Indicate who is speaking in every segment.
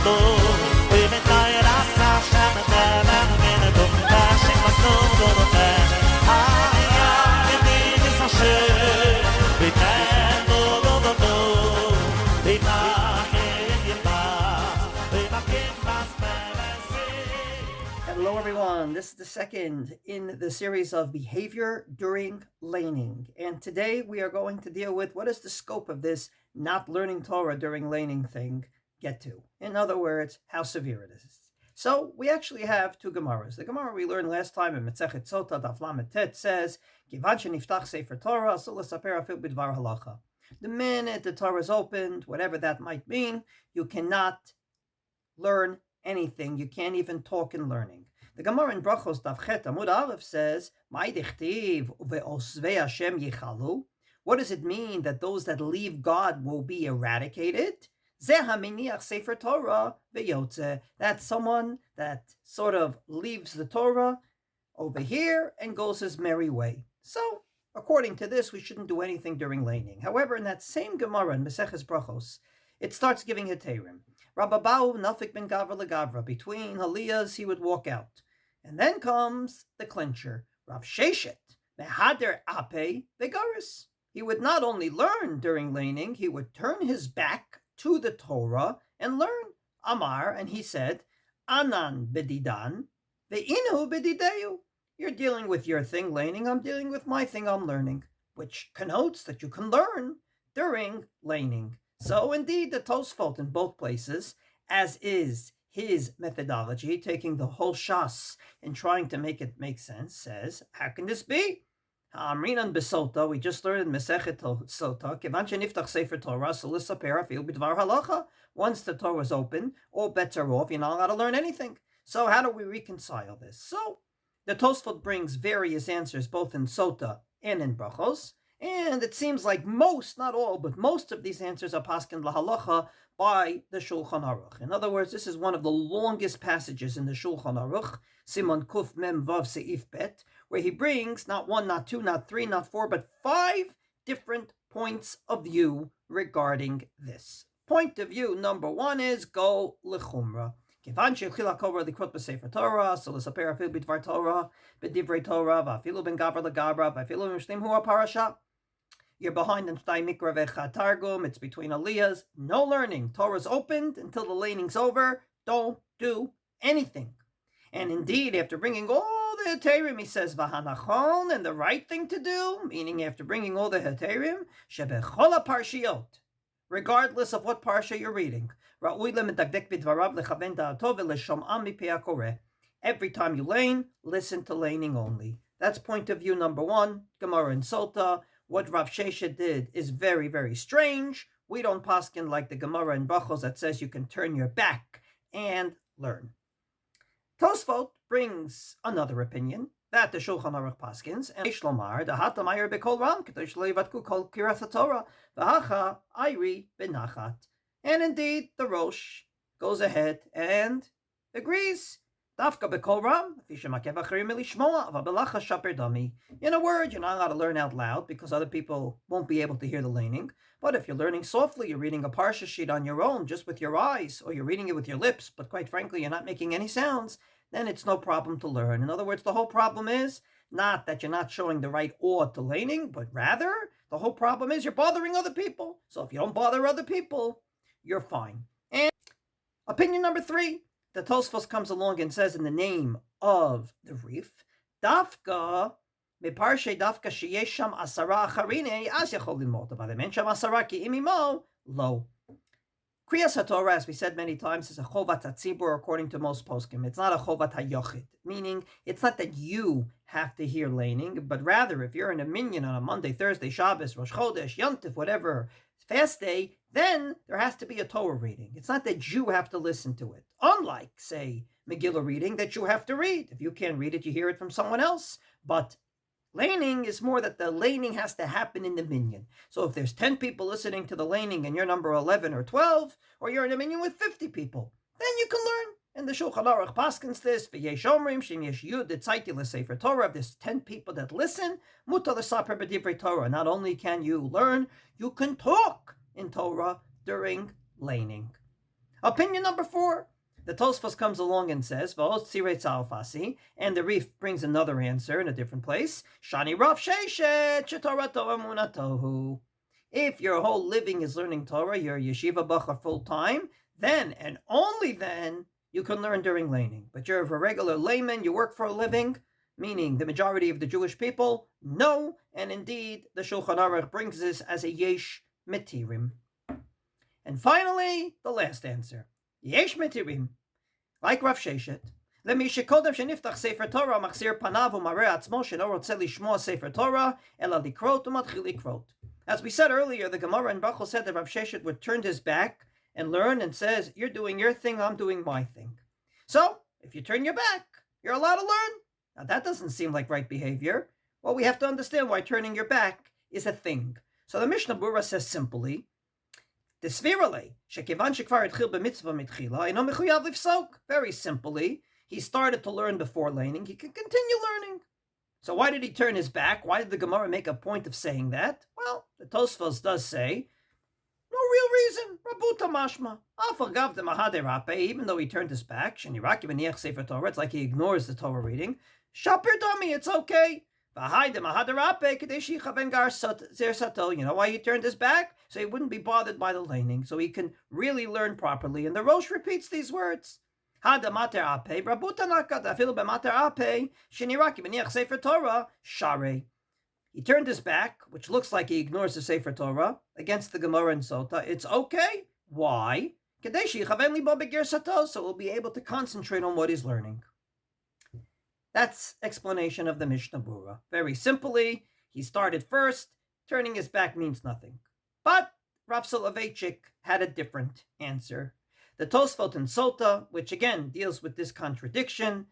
Speaker 1: Hello everyone, this is the second in the series of behavior during laning, and today we are going to deal with what is the scope of this not learning Torah during laning thing get to. In other words, how severe it is. So we actually have two Gemaras. The Gemara we learned last time in Masechet Sota Daf Lamed Tet says, "Kivan sheniftach sefer Torah, so l'saper afil bidvar halacha." The minute the Torah is opened, whatever that might mean, you cannot learn anything. You can't even talk in learning. The Gemara in Brachos Daf Chet Amud Aleph says, "Ma'y dichtiv ve'osvei Hashem yichalu." What does it mean that those that leave God will be eradicated? Zeh haminiach sefer Torah ve'yotze. That's someone that sort of leaves the Torah over here and goes his merry way. So, according to this, we shouldn't do anything during laning. However, in that same Gemara in Maseches Brachos, it starts giving heterim. Rababau nafik ben gavra legavra. Between haliyas, he would walk out. And then comes the clincher. Rav Sheshet, mehader ape vegaris. He would not only learn during laning, he would turn his back to the Torah and learn. Amar, and he said, Anan bedidan, ve'inu bedideu. You're dealing with your thing laning, I'm dealing with my thing I'm learning, which connotes that you can learn during laning. So indeed, the Tosfot in both places, as is his methodology, taking the whole shas and trying to make it make sense, says, how can this be? Ha'amrinan besota, we just learned in Masechet Sota, Kivan sheniftach sefer Torah, so l'saper afil bidvar halacha. Once the Torah is open, all bets are off, you're not allowed to learn anything. So how do we reconcile this? So the Tosfot brings various answers, both in Sota and in Brachos, and it seems like most, not all, but most of these answers are paskin lahalacha by the Shulchan Aruch. In other words, this is one of the longest passages in the Shulchan Aruch, Simon Kuf Mem Vav Seif Bet, where he brings not one, not two, not three, not four, but 5 different points of view regarding this. Point of view number 1 is go lechumra. Kivan shechila kora likrot b'sefer Torah, so l'saper afil b'dvar Torah, b'divrei Torah, v'afilu ben gavra legavra, v'afilu mishlim hu parasha. You're behind in Shtay Mikra Vecha Targum. It's between aliyahs. No learning. Torah's opened until the laning's over. Don't do anything. And indeed, after bringing all the heterim, he says v'hanachon, and the right thing to do, meaning after bringing all the heterim, shebechola parshiot, regardless of what parsha you're reading. Every time you lane, listen to laning only. That's point of view number 1. Gemara and Sota. What Rav Sheshet did is very, very strange. We don't paskin like the Gemara in Brachos that says you can turn your back and learn. Tosfot brings another opinion that the Shulchan Aruch paskins, and Shlomar, the Hatamayer bekol ram, k'tosh leivatku kol kirat Torah, v'hacha ayri benachat. And indeed, the Rosh goes ahead and agrees. In a word, you're not allowed to learn out loud because other people won't be able to hear the laning. But if you're learning softly, you're reading a parsha sheet on your own, just with your eyes, or you're reading it with your lips, but quite frankly, you're not making any sounds, then it's no problem to learn. In other words, the whole problem is not that you're not showing the right awe to laning, but rather, the whole problem is you're bothering other people. So if you don't bother other people, you're fine. And opinion number 3. The Tosfos comes along and says in the name of the Rif, Dafka, meparshe Dafka sheyesh sham asara acharine, as yachol lilmod, v'alemen sham asara ki imimo, lo. Kriyas HaTorah, as we said many times, is a chovat hatzibur according to most poskim. It's not a chovat hayochid, meaning it's not that you have to hear laning, but rather if you're in a minyan on a Monday, Thursday, Shabbos, Rosh Chodesh, Yontif, whatever, fast day, then there has to be a Torah reading. It's not that you have to listen to it. Unlike, say, Megillah reading that you have to read. If you can't read it, you hear it from someone else. But laning is more that the laning has to happen in the minyan. So if there's 10 people listening to the laning and you're number 11 or 12, or you're in a minyan with 50 people, then you can learn. And the Shulchan Aruch paskins this, v'yesh omrim, shem yesh yud, etzayti l'sefer Torah. If there's 10 people that listen, mutar l'saper b'divrei Torah. Not only can you learn, you can talk in Torah during laning. Opinion number 4. The Tosfos comes along and says, V'os tzirei tzalfasi, and the Rif brings another answer in a different place. Shani Rav Sheshet shetorato emunatohu. If your whole living is learning Torah, you're a yeshiva bacha full time, then and only then you can learn during Laining. But you're a regular layman, you work for a living, meaning the majority of the Jewish people, no, and indeed the Shulchan Aruch brings this as a yesh metirim. And finally, the last answer. Yesh metirim, like Rav Sheshet. למי שקודם שנפתח ספר תורה מחזיר פניו ומראה עצמו שאינו רוצה לשמוע ספר תורה אלא לקרות ומתחיל לקרות. As we said earlier, the Gemara in Brachos said that Rav Sheshet would turn his back and learn and says, you're doing your thing, I'm doing my thing. So, if you turn your back, you're allowed to learn. Now that doesn't seem like right behavior. Well, we have to understand why turning your back is a thing. So the Mishnah Berurah says simply, very simply, he started to learn before Laining, he can continue learning. So why did he turn his back? Why did the Gemara make a point of saying that? Well, the Tosfos does say, no real reason. Rabuta mashma. Afagav de mahade rape, even though he turned his back, sheniraki b'niach sefer Torah, it's like he ignores the Torah reading. Shaper dami, it's okay. V'hai de mahade rape, kadeshi chavengar zer sato. You know why he turned his back? So he wouldn't be bothered by the Laining, so he can really learn properly. And the Rosh repeats these words. Hada mater ape, rabuta nakat, afilu b'mater ape, sheniraki b'niach sefer Torah, share. He turned his back, which looks like he ignores the Sefer Torah, against the Gemara and Sota. It's okay. Why? So we'll be able to concentrate on what he's learning. That's explanation of the Mishnah Berurah. Very simply, he started first. Turning his back means nothing. But Rav Soloveitchik had a different answer. The Tosfot and Sota, which again deals with this contradiction,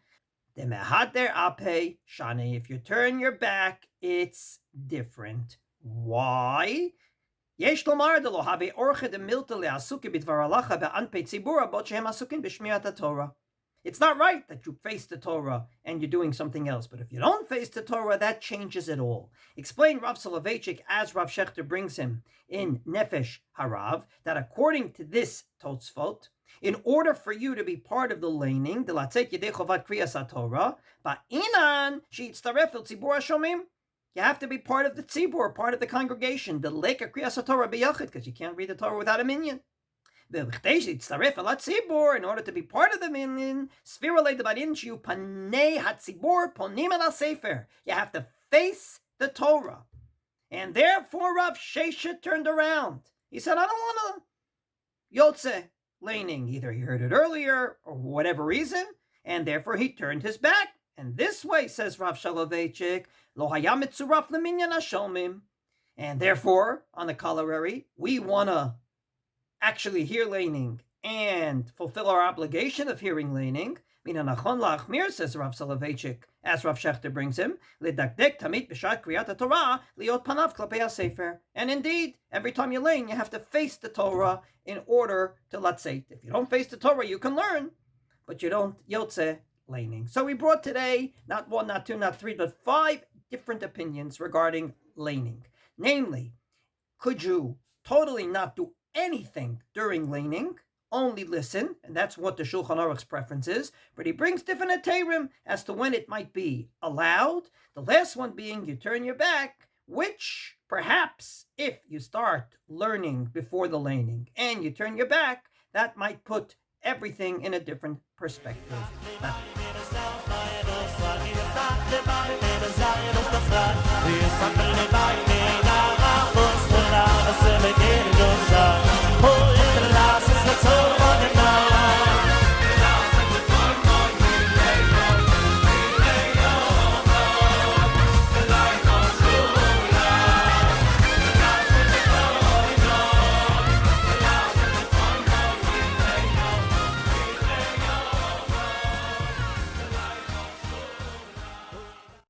Speaker 1: the mehader ape shani. If you turn your back, it's different. Why? Yesh lomar de lo have orche de milta leasuke bidvar halacha be'anpei tzibura bot shehem asukin b'shmiat Torah. It's not right that you face the Torah and you're doing something else, but if you don't face the Torah, that changes it all. Explain Rav Soloveitchik as Rav Shechter brings him in Nefesh Harav, that according to this Tosfot, in order for you to be part of the Laining, the Latzet Yedei Chovat Kriyas Torah, Ba'inan Sheyitztaref El Tzibur HaShomim, you have to be part of the tzibur, part of the congregation, the Leka Kriyas Torah B'Yachid, because you can't read the Torah without a minyan. In order to be part of the minyan, you have to face the Torah. And therefore Rav Sheshet turned around. He said, I don't want to Yotze Laining. Either he heard it earlier or whatever reason, and therefore he turned his back. And this way, says Rav Soloveitchik, Lo haya mitzuraf leminyan hashomim. And therefore, on the corollary, we want to actually hear Laining and fulfill our obligation of hearing Laining. Mina nachon la'achmir, says Rav Soloveitchik, as Rav Shechter brings him, Lidakdek tamit b'shat kriyat Torah liot panav klapei hasefer. And indeed, every time you Lain, you have to face the Torah in order to latzeit. If you don't face the Torah, you can learn, but you don't yotze Laining. So we brought today, not 1, not 2, not 3, but 5 different opinions regarding Laining. Namely, could you totally not do anything during Laining, only listen, and that's what the Shulchan Aruch's preference is, but he brings different aterim as to when it might be allowed. The last one being you turn your back, which perhaps if you start learning before the Laining and you turn your back, that might put everything in a different perspective.